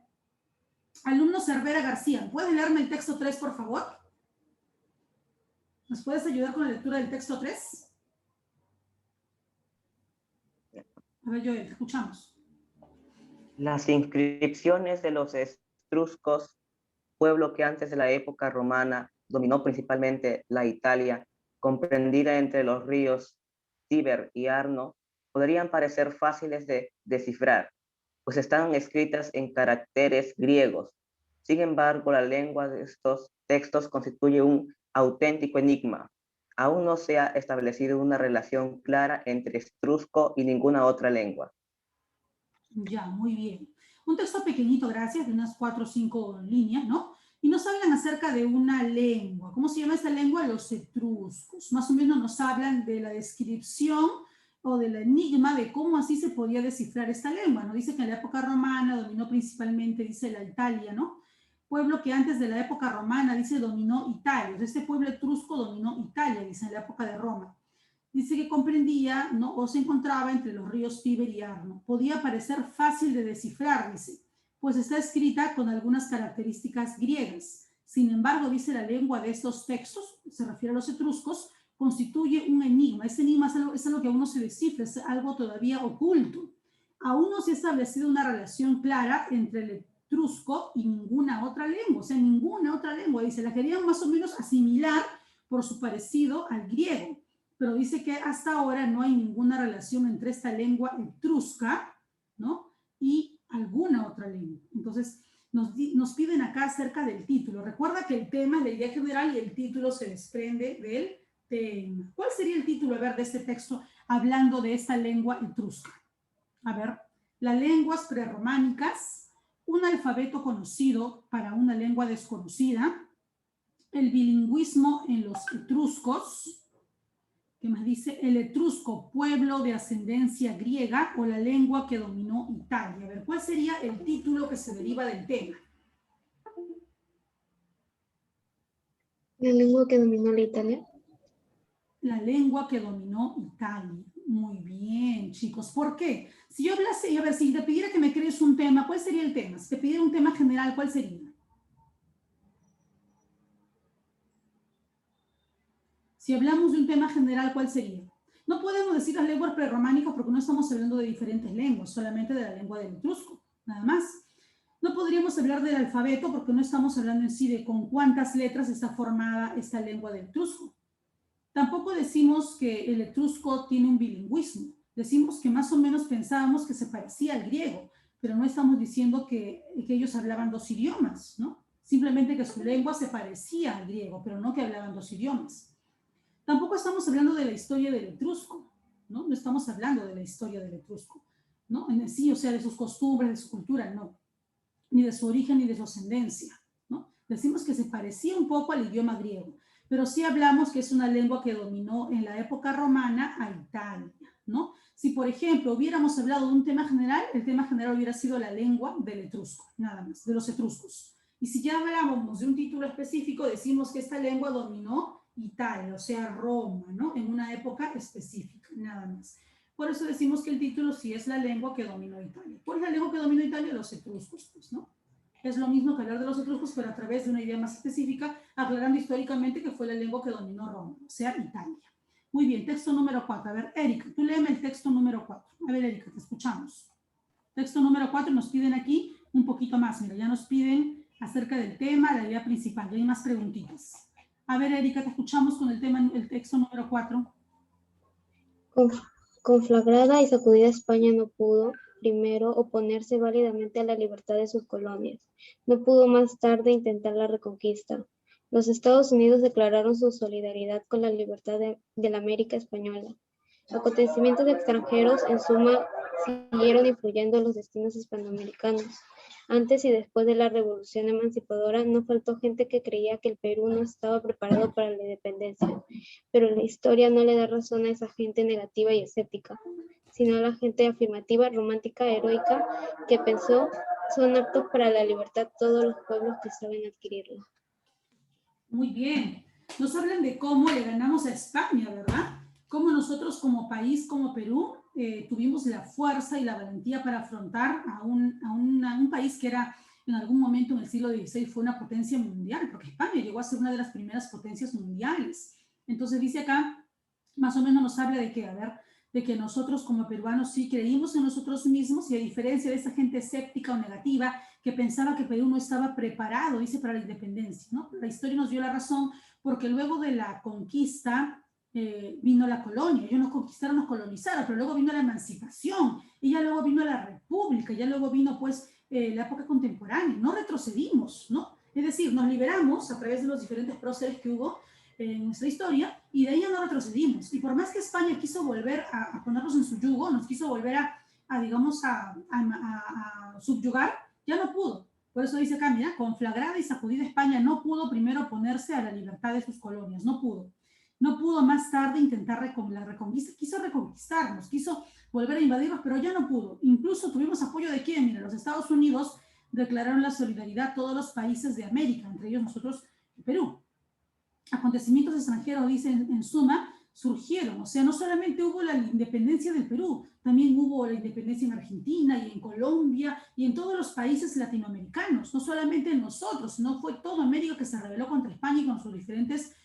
alumno Cervera García, ¿puedes leerme el texto 3, por favor? ¿Nos puedes ayudar con la lectura del texto 3? A ver, Joel, te escuchamos. Las inscripciones de los etruscos, pueblo que antes de la época romana dominó principalmente la Italia, comprendida entre los ríos Tíber y Arno, podrían parecer fáciles de descifrar, pues están escritas en caracteres griegos. Sin embargo, la lengua de estos textos constituye un auténtico enigma. aún no se ha establecido una relación clara entre etrusco y ninguna otra lengua. Ya, muy bien. Un texto pequeñito, gracias, de unas 4 o 5 líneas, ¿no? Y nos hablan acerca de una lengua. ¿Cómo se llama esta lengua? Los etruscos. Más o menos nos hablan de la descripción o del enigma de cómo así se podía descifrar esta lengua, ¿no? Dice que en la época romana dominó principalmente, dice, la Italia, ¿no? Pueblo que antes de la época romana, dice, dominó Italia. Este pueblo etrusco dominó Italia, dice, en la época de Roma. Dice que comprendía, ¿no? O se encontraba entre los ríos Tíber y Arno. Podía parecer fácil de descifrar, dice, pues está escrita con algunas características griegas. Sin embargo, dice, la lengua de estos textos, se refiere a los etruscos, constituye un enigma. Ese enigma es algo que aún no se descifra, es algo todavía oculto. Aún no se ha establecido una relación clara entre el etrusco y ninguna otra lengua, o sea, ninguna otra lengua. Dice, la querían más o menos asimilar por su parecido al griego, pero dice que hasta ahora no hay ninguna relación entre esta lengua etrusca, ¿no? Y alguna otra lengua. Entonces, nos piden acá acerca del título. Recuerda que el tema es la idea general y el título se desprende del tema. ¿Cuál sería el título, a ver, de este texto hablando de esta lengua etrusca? A ver, las lenguas prerrománicas, un alfabeto conocido para una lengua desconocida, el bilingüismo en los etruscos. ¿Qué más dice? El etrusco, pueblo de ascendencia griega, o la lengua que dominó Italia. A ver, ¿cuál sería el título que se deriva del tema? ¿La lengua que dominó la Italia? La lengua que dominó Italia. Muy bien, chicos. ¿Por qué? Si yo hablase, a ver, si te pidiera que me crees un tema, ¿cuál sería el tema? Si te pidiera un tema general, ¿cuál sería? Si hablamos de un tema general, ¿cuál sería? No podemos decir las lenguas prerrománicas porque no estamos hablando de diferentes lenguas, solamente de la lengua del etrusco, nada más. No podríamos hablar del alfabeto porque no estamos hablando en sí de con cuántas letras está formada esta lengua del etrusco. Tampoco decimos que el etrusco tiene un bilingüismo. Decimos que más o menos pensábamos que se parecía al griego, pero no estamos diciendo que ellos hablaban 2 idiomas, ¿no? Simplemente que su lengua se parecía al griego, pero no que hablaban 2 idiomas. Tampoco estamos hablando de la historia del etrusco, ¿no? No estamos hablando de la historia del etrusco, ¿no? En sí, o sea, de sus costumbres, de su cultura, no. Ni de su origen, ni de su ascendencia, ¿no? Decimos que se parecía un poco al idioma griego, pero sí hablamos que es una lengua que dominó en la época romana a Italia, ¿no? Si, por ejemplo, hubiéramos hablado de un tema general, el tema general hubiera sido la lengua del etrusco, nada más, de los etruscos. Y si ya hablábamos de un título específico, decimos que esta lengua dominó Italia, o sea, Roma, ¿no? En una época específica, nada más. Por eso decimos que el título sí es la lengua que dominó Italia. ¿Cuál es la lengua que dominó Italia? Los etruscos, pues, ¿no? Es lo mismo que hablar de los etruscos, pero a través de una idea más específica, aclarando históricamente que fue la lengua que dominó Roma, o sea, Italia. Muy bien, texto número 4. A ver, Erika, tú léeme el texto número 4. A ver, Erika, te escuchamos. Texto número 4, nos piden aquí un poquito más. Mira, ya nos piden acerca del tema, la idea principal. Ya hay más preguntitas. A ver, Erika, te escuchamos con el tema, el texto número 4. Conflagrada y sacudida España no pudo, primero, oponerse válidamente a la libertad de sus colonias. No pudo más tarde intentar la reconquista. Los Estados Unidos declararon su solidaridad con la libertad de la América española. Acontecimientos extranjeros, en suma, siguieron influyendo en los destinos hispanoamericanos. Antes y después de la Revolución Emancipadora, no faltó gente que creía que el Perú no estaba preparado para la independencia, pero la historia no le da razón a esa gente negativa y escéptica, sino a la gente afirmativa, romántica, heroica, que pensó son aptos para la libertad todos los pueblos que saben adquirirla. Muy bien. Nos hablan de cómo le ganamos a España, ¿verdad? Cómo nosotros como país, como Perú, tuvimos la fuerza y la valentía para afrontar a un país que era en algún momento en el siglo XVI fue una potencia mundial, porque España llegó a ser una de las primeras potencias mundiales. Entonces dice acá, más o menos nos habla de que, a ver, de que nosotros como peruanos sí creímos en nosotros mismos y a diferencia de esa gente escéptica o negativa que pensaba que Perú no estaba preparado, dice, para la independencia, ¿no? La historia nos dio la razón porque luego de la conquista vino la colonia, ellos nos conquistaron, nos colonizaron, pero luego vino la emancipación, y ya luego vino la república, ya luego vino pues la época contemporánea, no retrocedimos, ¿no? Es decir, nos liberamos a través de los diferentes próceres que hubo, en nuestra historia, y de ahí ya no retrocedimos. Y por más que España quiso volver a ponernos en su yugo, nos quiso volver digamos, a subyugar, ya no pudo. Por eso dice acá, mira, conflagrada y sacudida España no pudo primero oponerse a la libertad de sus colonias, no pudo. No pudo más tarde intentar la reconquista, quiso reconquistarnos, quiso volver a invadirnos, pero ya no pudo. Incluso tuvimos apoyo de quién, mira, los Estados Unidos declararon la solidaridad a todos los países de América, entre ellos nosotros, Perú. Acontecimientos extranjeros, dicen en suma, surgieron. O sea, no solamente hubo la independencia del Perú, también hubo la independencia en Argentina y en Colombia y en todos los países latinoamericanos. No solamente en nosotros, sino fue toda América que se rebeló contra España y con sus diferentes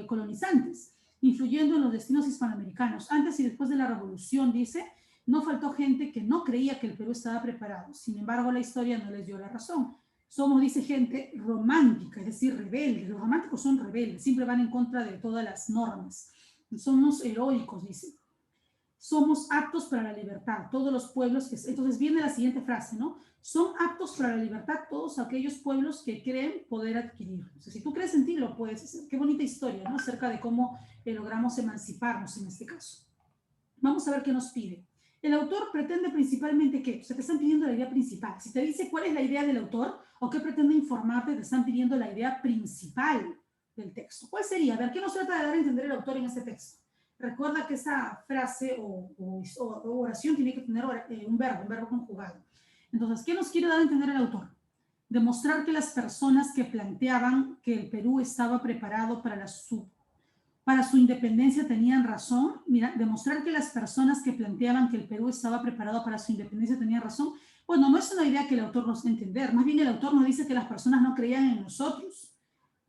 colonizantes, influyendo en los destinos hispanoamericanos. Antes y después de la Revolución, dice, no faltó gente que no creía que el Perú estaba preparado. Sin embargo, la historia no les dio la razón. Somos, dice, gente romántica, es decir, rebeldes. Los románticos son rebeldes, siempre van en contra de todas las normas. Somos heroicos, dice. Somos aptos para la libertad, todos los pueblos que... Entonces viene la siguiente frase, ¿no? Son aptos para la libertad todos aquellos pueblos que creen poder adquirir. O sea, si tú crees en ti, lo puedes hacer. Qué bonita historia, ¿no? Acerca de cómo logramos emanciparnos en este caso. Vamos a ver qué nos pide. El autor pretende principalmente ¿qué? O sea, te están pidiendo la idea principal. Si te dice cuál es la idea del autor o qué pretende informarte, te están pidiendo la idea principal del texto. ¿Cuál sería? A ver, ¿qué nos trata de dar a entender el autor en este texto? Recuerda que esa frase o oración tiene que tener un verbo conjugado. Entonces, ¿qué nos quiere dar a entender el autor? Demostrar que las personas que planteaban que el Perú estaba preparado para su independencia tenían razón. Mira, demostrar que las personas que planteaban que el Perú estaba preparado para su independencia tenían razón. Bueno, no es una idea que el autor nos dé a entender. Más bien el autor nos dice que las personas no creían en nosotros.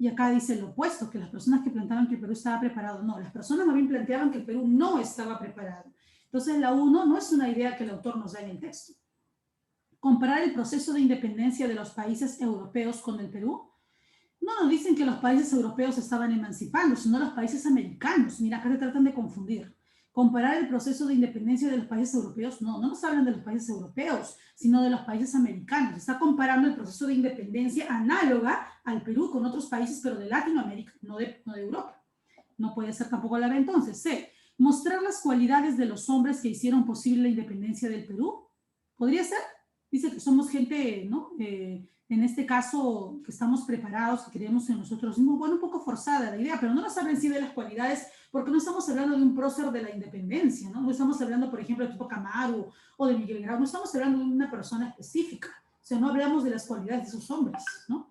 Y acá dice lo opuesto, que las personas que planteaban que el Perú estaba preparado. No, las personas más bien planteaban que el Perú no estaba preparado. Entonces la 1 no es una idea que el autor nos da en el texto. Comparar el proceso de independencia de los países europeos con el Perú. No nos dicen que los países europeos estaban emancipando, sino los países americanos. Mira, acá te tratan de confundir. Comparar el proceso de independencia de los países europeos, no nos hablan de los países europeos, sino de los países americanos. Está comparando el proceso de independencia análoga al Perú con otros países, pero de Latinoamérica, no de Europa. No puede ser tampoco la B. Entonces, C, mostrar las cualidades de los hombres que hicieron posible la independencia del Perú. ¿Podría ser? Dice que somos gente, ¿no? En este caso, que estamos preparados, que creemos en nosotros mismos. Bueno, un poco forzada la idea, pero no nos hablan sí de las cualidades, porque no estamos hablando de un prócer de la independencia, ¿no? No estamos hablando, por ejemplo, de Tupac Amaru o de Miguel Grau, no estamos hablando de una persona específica. O sea, no hablamos de las cualidades de esos hombres, ¿no?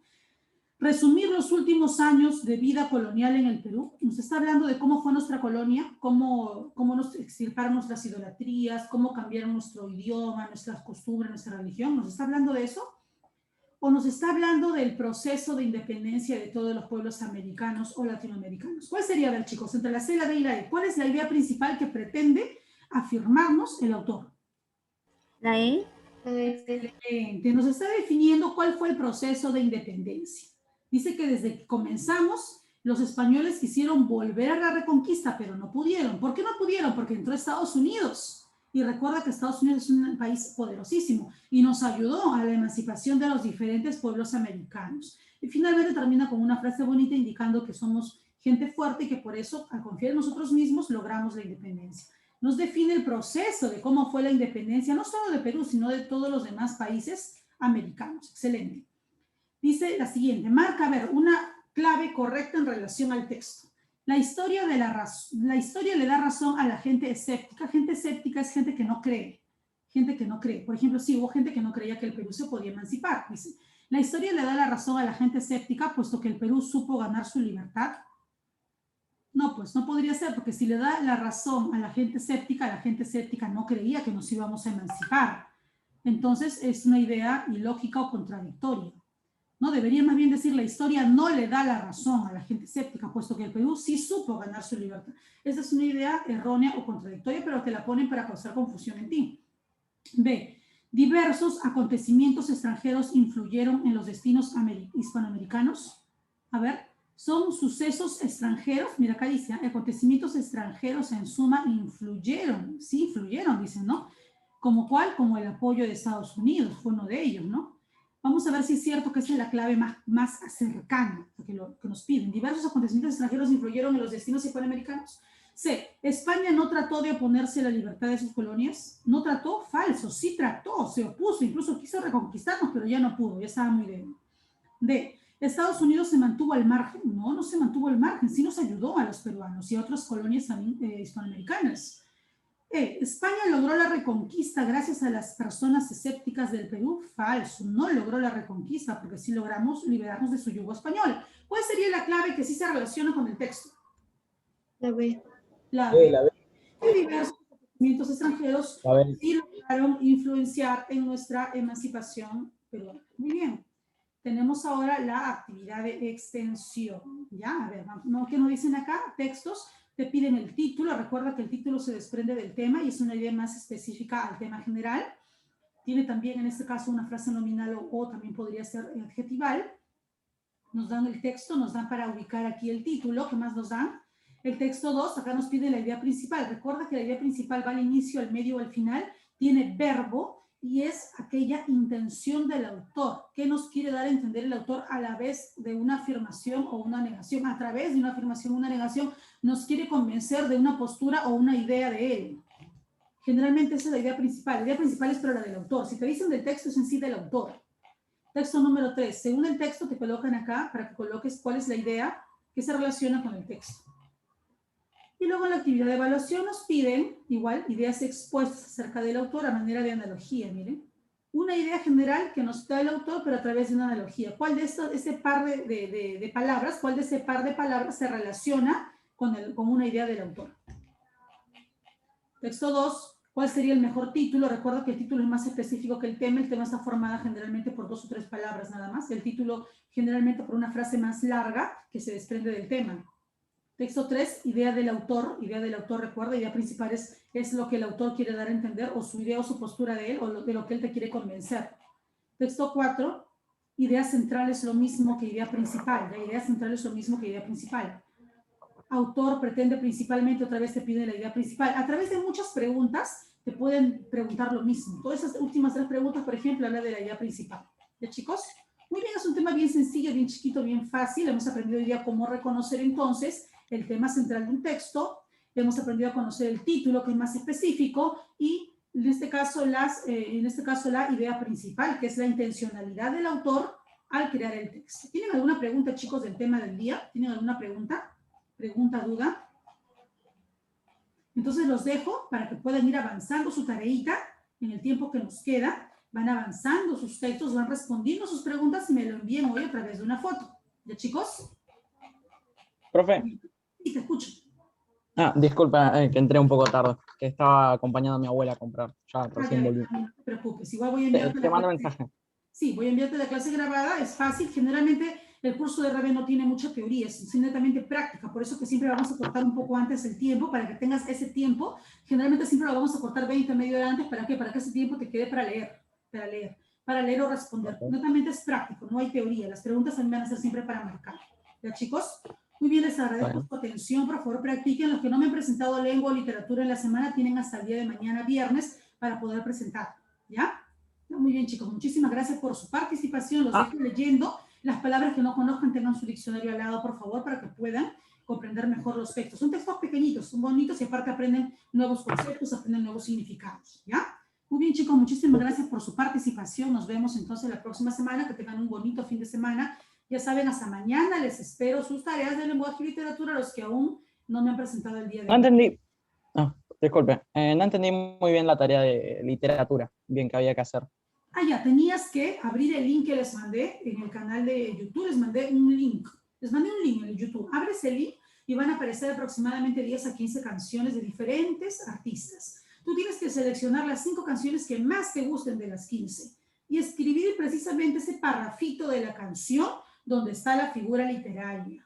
Resumir los últimos años de vida colonial en el Perú. Nos está hablando de cómo fue nuestra colonia, cómo nos extirparon nuestras idolatrías, cómo cambiaron nuestro idioma, nuestras costumbres, nuestra religión. ¿Nos está hablando de eso? ¿O nos está hablando del proceso de independencia de todos los pueblos americanos o latinoamericanos? ¿Cuál sería, a ver, chicos, entre la C, la D y la E? ¿Cuál es la idea principal que pretende afirmarnos el autor? La E. Excelente. Nos está definiendo cuál fue el proceso de independencia. Dice que desde que comenzamos, los españoles quisieron volver a la reconquista, pero no pudieron. ¿Por qué no pudieron? Porque entró Estados Unidos. Y recuerda que Estados Unidos es un país poderosísimo y nos ayudó a la emancipación de los diferentes pueblos americanos. Y finalmente termina con una frase bonita indicando que somos gente fuerte y que por eso, al confiar en nosotros mismos, logramos la independencia. Nos define el proceso de cómo fue la independencia, no solo de Perú, sino de todos los demás países americanos. Excelente. Dice la siguiente, marca, a ver, una clave correcta en relación al texto. La historia le da razón a la gente escéptica. Gente escéptica es gente que no cree. Gente que no cree. Por ejemplo, sí, hubo gente que no creía que el Perú se podía emancipar. Dice, la historia le da la razón a la gente escéptica, puesto que el Perú supo ganar su libertad. No, pues no podría ser, porque si le da la razón a la gente escéptica no creía que nos íbamos a emancipar. Entonces es una idea ilógica o contradictoria. No, debería más bien decir la historia no le da la razón a la gente escéptica, puesto que el Perú sí supo ganar su libertad. Esa es una idea errónea o contradictoria, pero te la ponen para causar confusión en ti. B. Diversos acontecimientos extranjeros influyeron en los destinos hispanoamericanos. A ver, son sucesos extranjeros. Mira, acá dice, acontecimientos extranjeros en suma influyeron. Sí, influyeron, dicen, ¿no? ¿Como cuál? Como el apoyo de Estados Unidos, fue uno de ellos, ¿no? Vamos a ver si es cierto que esta es la clave más cercana que nos piden. Diversos acontecimientos extranjeros influyeron en los destinos hispanoamericanos. C. España no trató de oponerse a la libertad de sus colonias. No trató, falso. Sí trató, se opuso, incluso quiso reconquistarnos, pero ya no pudo, ya estaba muy débil. D. Estados Unidos se mantuvo al margen. No, no se mantuvo al margen, sí nos ayudó a los peruanos y a otras colonias también hispanoamericanas. España logró la reconquista gracias a las personas escépticas del Perú. Falso, no logró la reconquista porque sí logramos liberarnos de su yugo español. ¿Cuál sería la clave que sí se relaciona con el texto? La B. La B, B. la B. Que diversos acontecimientos extranjeros A ver, sí lograron influenciar en nuestra emancipación peruana. Muy bien. Tenemos ahora la actividad de extensión. Ya, a ver, ¿qué nos dicen acá? Textos. Te piden el título, recuerda que el título se desprende del tema y es una idea más específica al tema general. Tiene también en este caso una frase nominal o también podría ser adjetival. Nos dan el texto, nos dan para ubicar aquí el título. ¿Qué más nos dan? El texto 2, acá nos pide la idea principal. Recuerda que la idea principal va al inicio, al medio o al final. Tiene verbo y es aquella intención del autor. ¿Qué nos quiere dar a entender el autor a la vez de una afirmación o una negación? A través de una afirmación o una negación nos quiere convencer de una postura o una idea de él. Generalmente esa es la idea principal. La idea principal es pero la del autor. Si te dicen del texto es en sí del autor. Texto número 3. Según el texto te colocan acá para que coloques cuál es la idea que se relaciona con el texto. Y luego en la actividad de evaluación nos piden, igual, ideas expuestas acerca del autor a manera de analogía, miren. Una idea general que nos da el autor, pero a través de una analogía. ¿Cuál de ese par de palabras, cuál de ese par de palabras se relaciona con una idea del autor? Texto 2. ¿Cuál sería el mejor título? Recuerda que el título es más específico que el tema. El tema está formado generalmente por 2 o 3 palabras nada más. El título generalmente por una frase más larga que se desprende del tema. Texto 3, idea del autor. Idea del autor, recuerda, idea principal es lo que el autor quiere dar a entender, o su idea o su postura de él, o de lo que él te quiere convencer. Texto 4, idea central es lo mismo que idea principal. La idea central es lo mismo que idea principal. Autor pretende principalmente, otra vez te pide la idea principal. A través de muchas preguntas te pueden preguntar lo mismo. Todas esas últimas 3 preguntas, por ejemplo, habla de la idea principal. ¿Ya, chicos? Muy bien, es un tema bien sencillo, bien chiquito, bien fácil. Hemos aprendido hoy día cómo reconocer entonces el tema central de un texto. Hemos aprendido a conocer el título, que es más específico, y en este caso la idea principal, que es la intencionalidad del autor al crear el texto. ¿Tienen alguna pregunta, chicos, del tema del día? ¿Tienen alguna pregunta? ¿Pregunta, duda? Entonces los dejo para que puedan ir avanzando su tareita en el tiempo que nos queda. Van avanzando sus textos, van respondiendo sus preguntas y me lo envíen hoy a través de una foto. ¿Ya, chicos? Profe. Sí, te escucho. Disculpa que entré un poco tarde, que estaba acompañando a mi abuela a comprar. Ya recién volví. No te preocupes, igual voy a enviarte Te mando mensaje. Sí, voy a enviarte la clase grabada, es fácil. Generalmente el curso de RAVE no tiene mucha teoría, es netamente práctica, por eso que siempre vamos a cortar un poco antes el tiempo, para que tengas ese tiempo. Generalmente siempre lo vamos a cortar 20, media hora antes, ¿para qué? Para que ese tiempo te quede para leer o responder. Netamente es práctico, no hay teoría, las preguntas también van a ser siempre para marcar. ¿Ya, chicos? Muy bien, les agradezco su atención, por favor practiquen. Los que no me han presentado lengua o literatura en la semana tienen hasta el día de mañana, viernes, para poder presentar, ¿ya? Muy bien, chicos, muchísimas gracias por su participación. Los dejo leyendo. Las palabras que no conozcan tengan su diccionario al lado, por favor, para que puedan comprender mejor los textos. Son textos pequeñitos, son bonitos y aparte aprenden nuevos conceptos, aprenden nuevos significados, ¿ya? Muy bien, chicos, muchísimas gracias por su participación. Nos vemos entonces la próxima semana. Que tengan un bonito fin de semana. Ya saben, hasta mañana les espero sus tareas de lenguaje y literatura, los que aún no me han presentado el día de hoy. No entendí. Disculpe, no entendí muy bien la tarea de literatura, bien que había que hacer. Ya, tenías que abrir el link que les mandé en el canal de YouTube. Les mandé un link en el YouTube. Abre ese link y van a aparecer aproximadamente 10 a 15 canciones de diferentes artistas. Tú tienes que seleccionar las 5 canciones que más te gusten de las 15 y escribir precisamente ese parrafito de la canción donde está la figura literaria.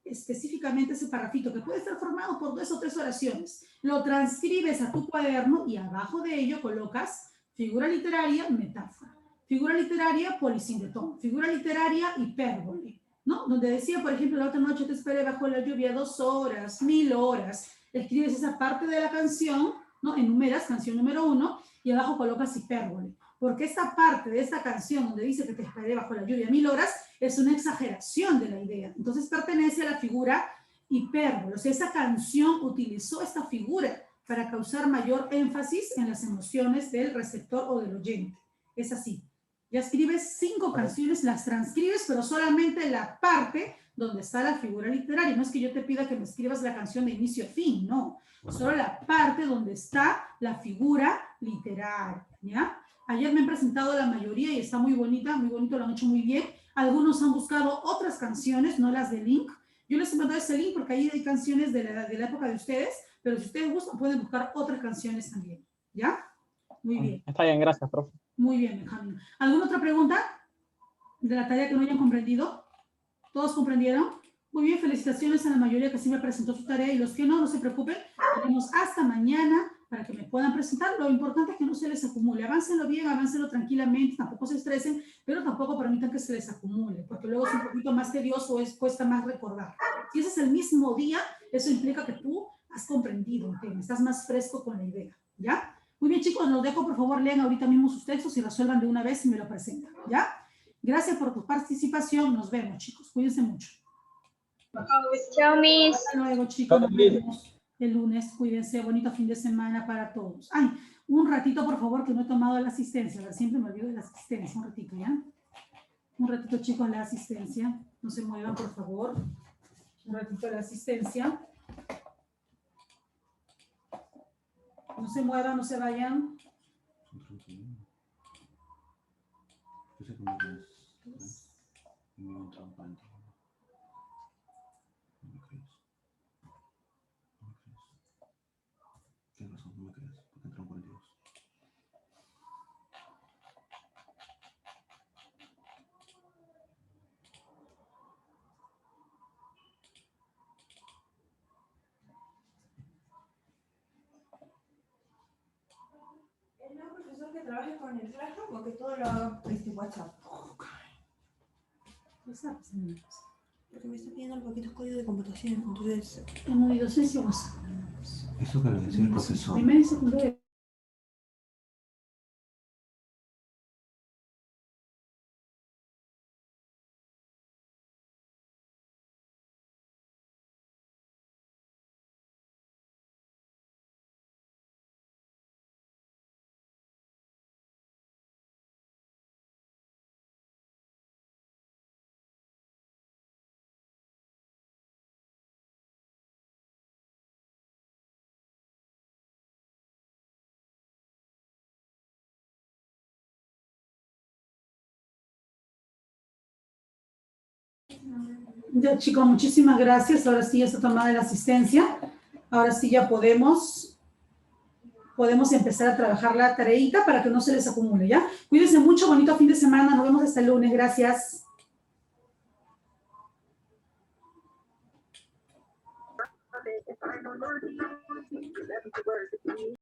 Específicamente ese parrafito que puede estar formado por 2 o 3 oraciones. Lo transcribes a tu cuaderno y abajo de ello colocas figura literaria, metáfora. Figura literaria, polisindetón. Figura literaria, hipérbole, ¿no? Donde decía, por ejemplo, la otra noche te esperé bajo la lluvia 2 horas, 1000 horas. Escribes esa parte de la canción, ¿no? Enumeras, canción número 1, y abajo colocas hipérbole. Porque esta parte de esta canción donde dice que te esperaré bajo la lluvia 1000 horas es una exageración de la idea. Entonces pertenece a la figura hipérbole. O sea, esa canción utilizó esta figura para causar mayor énfasis en las emociones del receptor o del oyente. Es así. Ya escribes 5 canciones, las transcribes, pero solamente la parte donde está la figura literaria. No es que yo te pida que me escribas la canción de inicio a fin, no. Solo la parte donde está la figura literaria, ¿ya? Ayer me han presentado la mayoría y está muy bonita, muy bonito, lo han hecho muy bien. Algunos han buscado otras canciones, no las de Link. Yo les he mandado ese link porque ahí hay canciones de la época de ustedes, pero si ustedes gustan pueden buscar otras canciones también, ¿ya? Muy bien. Está bien, gracias, profe. Muy bien, Benjamín. ¿Alguna otra pregunta de la tarea que no hayan comprendido? ¿Todos comprendieron? Muy bien, felicitaciones a la mayoría que sí me presentó su tarea y los que no, no se preocupen. Tenemos hasta mañana para que me puedan presentar. Lo importante es que no se les acumule. Aváncenlo bien, aváncenlo tranquilamente, tampoco se estresen, pero tampoco permitan que se les acumule, porque luego es un poquito más tedioso, cuesta más recordar. Si ese es el mismo día, eso implica que tú has comprendido el tema, estás más fresco con la idea, ¿ya? Muy bien, chicos, los dejo, por favor, lean ahorita mismo sus textos y resuelvan de una vez y me lo presentan, ¿ya? Gracias por tu participación, nos vemos, chicos, cuídense mucho. Chao, Miss. Hasta luego, chicos, nos vemos el lunes, cuídense, bonito fin de semana para todos. Ay, un ratito, por favor, que no he tomado la asistencia, a ver, siempre me olvido de la asistencia, un ratito, ¿ya? Un ratito, chicos, la asistencia, no se muevan, por favor, un ratito la asistencia. No se muevan, no se vayan. Yo sé cómo es. No trampante. No me crees. No me crees. Tienes razón, no me crees. Porque entraron 42. ¿Es un profesor que trabaje con el Classroom o que todo lo haga WhatsApp? Porque me está pidiendo los poquitos códigos de computación, entonces... En unidocencia WhatsApp. Eso que le decía el profesor. Primero y secundaria. Ya, chicos, muchísimas gracias. Ahora sí ya está tomada la asistencia. Ahora sí ya podemos empezar a trabajar la tareita para que no se les acumule, ¿ya? Cuídense mucho, bonito fin de semana. Nos vemos hasta el lunes. Gracias.